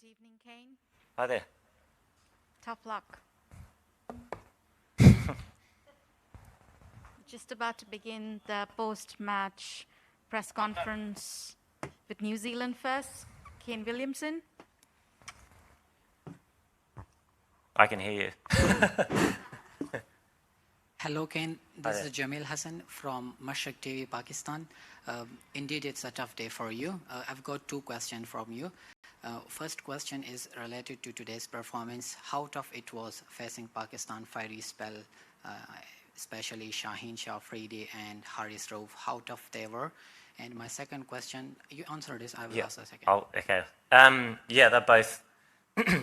evening, Kane. Hi there. Tough luck. Just about to begin the post-match press conference with New Zealand first. Kane Williamson. I can hear you. Hello, Kane. Hi This there. is Jamil Hassan from Mashriq TV, Pakistan. Indeed, it's a tough day for you. I've got two questions from you. First question is related to today's performance. How tough it was facing Pakistan fiery spell, especially Shaheen Shah Afridi and Haris Rauf. How tough they were. And my second question, you answered this. I will ask the second. Oh, okay. Yeah, they're both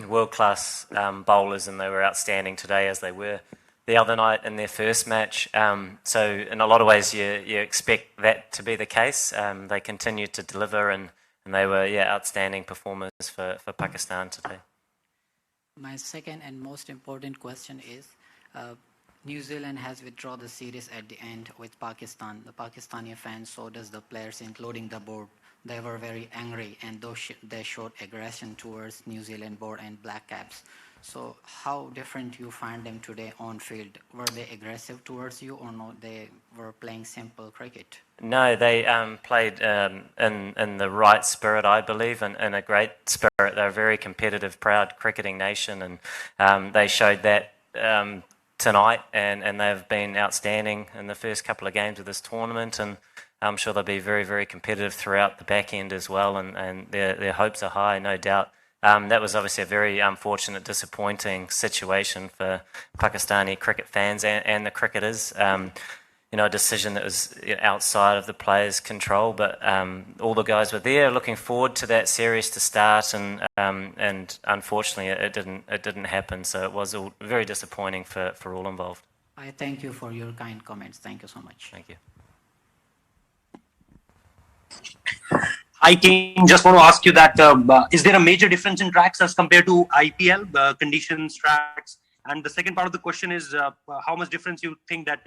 world-class bowlers, and they were outstanding today as they were the other night in their first match. So in a lot of ways, you expect that to be the case. They continued to deliver, and they were outstanding performers for Pakistan today. My second and most important question is, New Zealand has withdrawn the series at the end with Pakistan. The Pakistani fans, so does the players, including the board. They were very angry, and they showed aggression towards New Zealand board and Black Caps. So how different you find them today on field? Were they aggressive towards you, or no? They were playing simple cricket? No, they played in the right spirit, I believe, and in a great spirit. They're a very competitive, proud cricketing nation, and they showed that tonight, and they've been outstanding in the first couple of games of this tournament, and I'm sure they'll be very, very competitive throughout the back end as well, and their hopes are high, no doubt. That was obviously a very unfortunate, disappointing situation for Pakistani cricket fans and the cricketers. A decision that was outside of the players' control, but all the guys were there, looking forward to that series to start, and unfortunately, it didn't happen. So it was all very disappointing for all involved. I thank you for your kind comments. Thank you so much. Thank you. Hi, Kane. Just want to ask you that, is there a major difference in tracks as compared to IPL, conditions, tracks? And the second part of the question is, how much difference you think that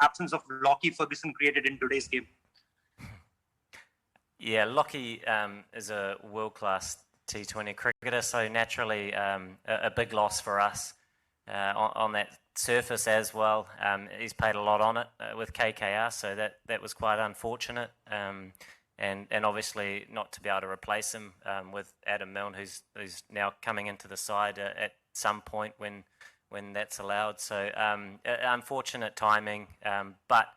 absence of Lockie Ferguson created in today's game? Yeah, Lockie is a world-class T20 cricketer, so naturally a big loss for us on that surface as well. He's played a lot on it with KKR, so that was quite unfortunate. And obviously not to be able to replace him with Adam Milne, who's now coming into the side at some point when that's allowed. So unfortunate timing. But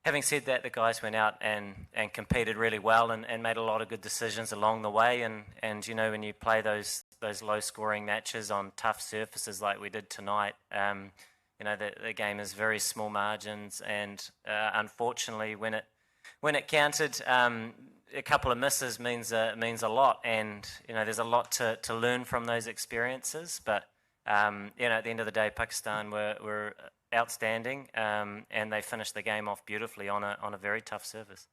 having said that, the guys went out and competed really well and made a lot of good decisions along the way. And when you play those low-scoring matches on tough surfaces like we did tonight, the game is very small margins. And unfortunately, when it counted, a couple of misses means a lot, and there's a lot to learn from those experiences. But at the end of the day, Pakistan were outstanding, and they finished the game off beautifully on a very tough surface.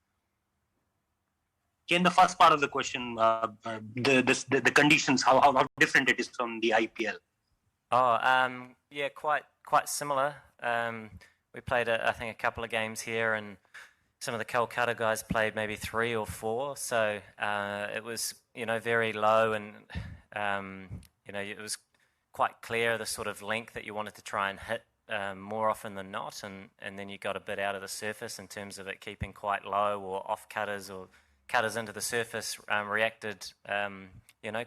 In the first part of the question, the conditions, how different it is from the IPL? Quite similar. We played I think a couple of games here, and some of the Kolkata guys played maybe 3 or 4, so it was very low, and it was quite clear the sort of length that you wanted to try and hit more often than not, and then you got a bit out of the surface in terms of it keeping quite low, or off cutters or cutters into the surface reacted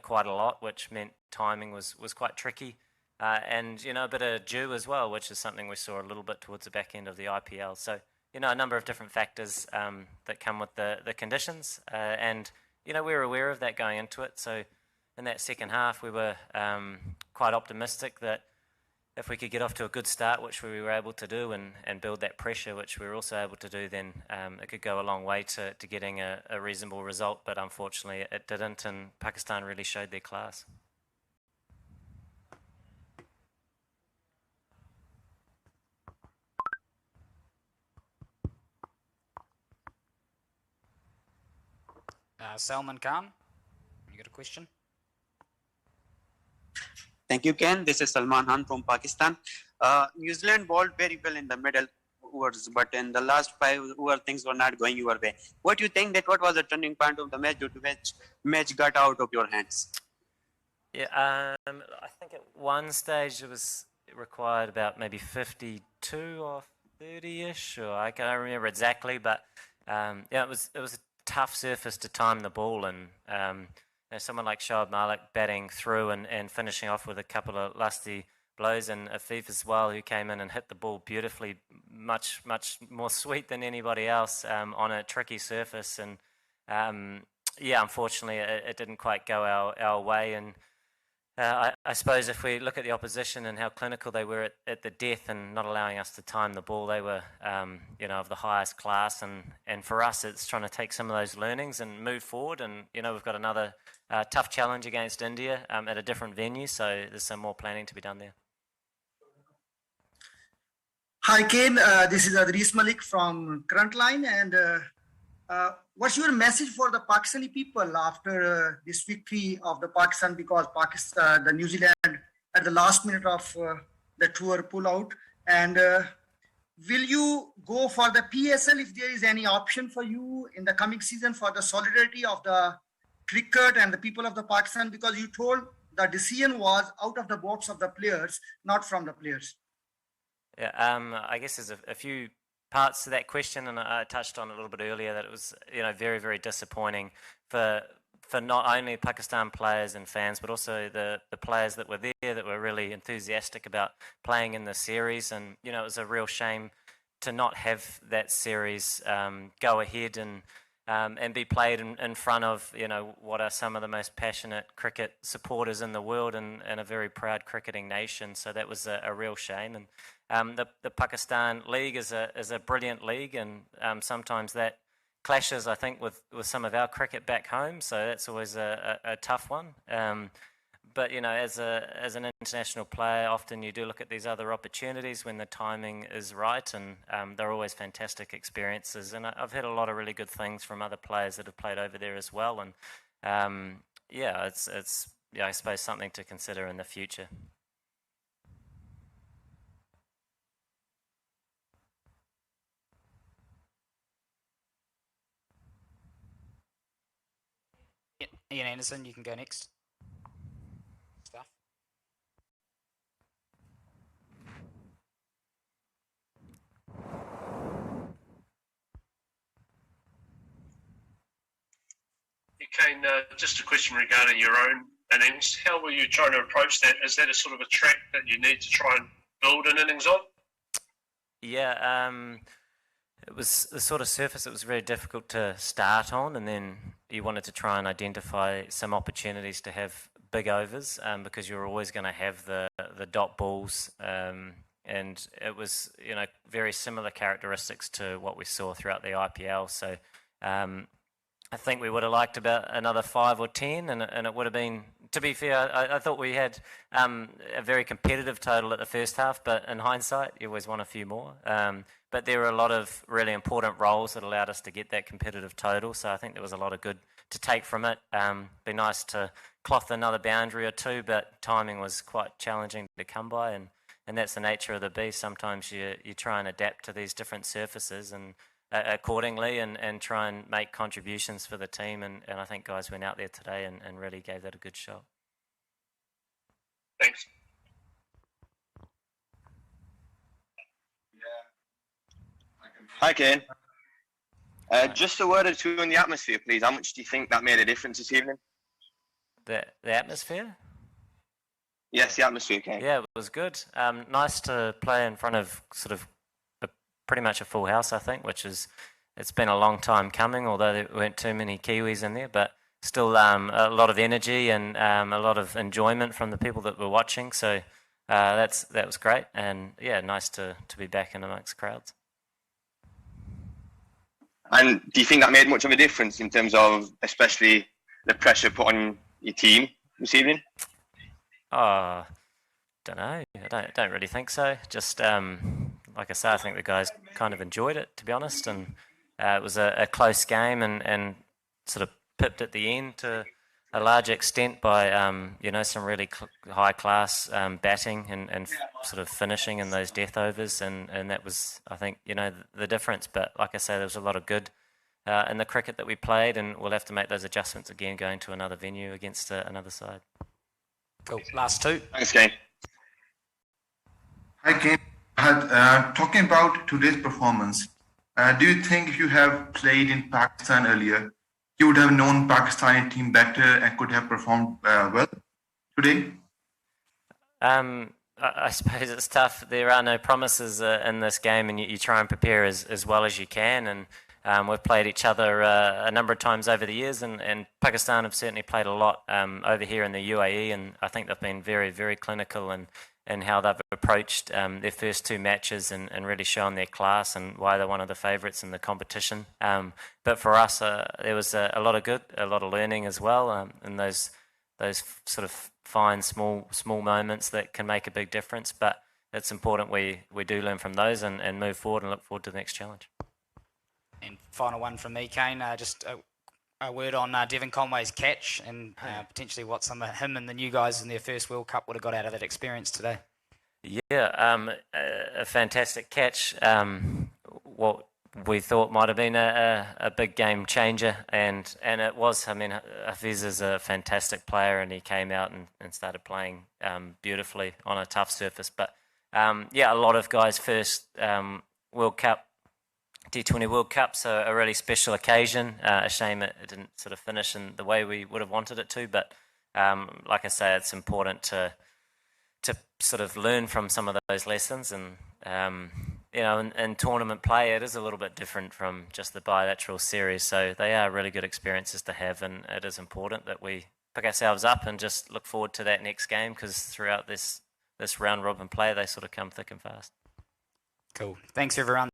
quite a lot, which meant timing was quite tricky, and a bit of dew as well, which is something we saw a little bit towards the back end of the IPL. So a number of different factors that come with the conditions, and we were aware of that going into it. So in that second half, we were quite optimistic that if we could get off to a good start, which we were able to do, and build that pressure, which we were also able to do, then it could go a long way to getting a reasonable result. But unfortunately, it didn't, and Pakistan really showed their class. Salman Khan, you got a question? Thank you, Ken. This is Salman Khan from Pakistan. New Zealand bowled very well in the middle overs, but in the last 5 overs, things were not going your way. What do you think that what was the turning point of the match due to which match got out of your hands? Yeah, I think at one stage it was required about maybe 52 or 30-ish, or I can't remember exactly, but yeah, it was a tough surface to time the ball, and someone like Shoaib Malik batting through and finishing off with a couple of lusty blows, and Afif as well, who came in and hit the ball beautifully, much more sweet than anybody else on a tricky surface, and yeah, unfortunately, it didn't quite go our way, and I suppose if we look at the opposition and how clinical they were at the death and not allowing us to time the ball, they were, of the highest class. And for us, it's trying to take some of those learnings and move forward. And, we've got another tough challenge against India at a different venue. So there's some more planning to be done there. Hi, Kane. This is Adris Malik from Frontline. And what's your message for the Pakistani people after this victory of the Pakistan, because the New Zealand at the last minute of the tour pull out? And will you go for the PSL if there is any option for you in the coming season for the solidarity of the cricket and the people of the Pakistan? Because you told the decision was out of the box of the players, not from the players. Yeah, I guess there's a few parts to that question, and I touched on it a little bit earlier, that it was very, very disappointing for not only Pakistan players and fans, but also the players that were there that were really enthusiastic about playing in the series. And it was a real shame to not have that series go ahead and be played in front of what are some of the most passionate cricket supporters in the world, and a very proud cricketing nation. So that was a real shame. And the Pakistan league is a brilliant league, and sometimes that clashes, I think, with some of our cricket back home. So that's always a tough one. But as an international player, often you do look at these other opportunities when the timing is right, and they're always fantastic experiences. And I've heard a lot of really good things from other players that have played over there as well. And it's I suppose something to consider in the future. Ian Anderson, you can go next. Stuff. Kane, just a question regarding your own innings. How were you trying to approach that? Is that a sort of a track that you need to try and build an innings on? Yeah, it was the sort of surface that was very difficult to start on, and then you wanted to try and identify some opportunities to have big overs, because you're always going to have the dot balls, and it was very similar characteristics to what we saw throughout the IPL. So I think we would have liked about another 5 or 10, and it would have been, to be fair, I thought we had a very competitive total at the first half, but in hindsight, you always want a few more. But there were a lot of really important roles that allowed us to get that competitive total, so I think there was a lot of good to take from it. Be nice to cloth another boundary or two, but timing was quite challenging to come by, and that's the nature of the beast. Sometimes you try and adapt to these different surfaces and accordingly, and try and make contributions for the team, and I think guys went out there today and really gave that a good shot. Thanks. Hi, Kane. Just a word or two on the atmosphere, please. How much do you think that made a difference this evening? The atmosphere? Yes, the atmosphere, Kane. Yeah, it was good. Nice to play in front of sort of pretty much a full house, I think, it's been a long time coming, although there weren't too many Kiwis in there, but still a lot of energy and a lot of enjoyment from the people that were watching. So that was great, and yeah, nice to be back in amongst crowds. And do you think that made much of a difference in terms of especially the pressure put on your team this evening? Oh, don't know. I don't really think so. Just like I say, I think the guys kind of enjoyed it, to be honest, and it was a close game and sort of pipped at the end to a large extent by some really high class batting and sort of finishing in those death overs, and that was, I think, the difference. But like I say, there was a lot of good in the cricket that we played, and we'll have to make those adjustments again going to another venue against another side. Cool. Last two. Thanks, Kane. Hi, Kane. Talking about today's performance, do you think if you have played in Pakistan earlier, you would have known Pakistani team better and could have performed well today? I suppose it's tough. There are no promises in this game, and you try and prepare as well as you can. And we've played each other a number of times over the years, and Pakistan have certainly played a lot over here in the UAE, and I think they've been very, very clinical in how they've approached their first two matches and really shown their class and why they're one of the favourites in the competition. But for us, there was a lot of good, a lot of learning as well, in those sort of fine, small moments that can make a big difference. But it's important we do learn from those and move forward and look forward to the next challenge. And final one from me, Kane. Just a word on Devon Conway's catch and potentially what some of him and the new guys in their first World Cup would have got out of that experience today. Yeah, a fantastic catch. What we thought might have been a big game changer, and it was. I mean, Hafiz is a fantastic player, and he came out and started playing beautifully on a tough surface. But yeah, a lot of guys' first World Cup, T20 World Cup, so a really special occasion. A shame it didn't sort of finish in the way we would have wanted it to, but like I say, it's important to sort of learn from some of those lessons. And you know, in tournament play, it is a little bit different from just the bilateral series, so they are really good experiences to have, and it is important that we pick ourselves up and just look forward to that next game, because throughout this round robin play, they sort of come thick and fast. Cool. Thanks, everyone.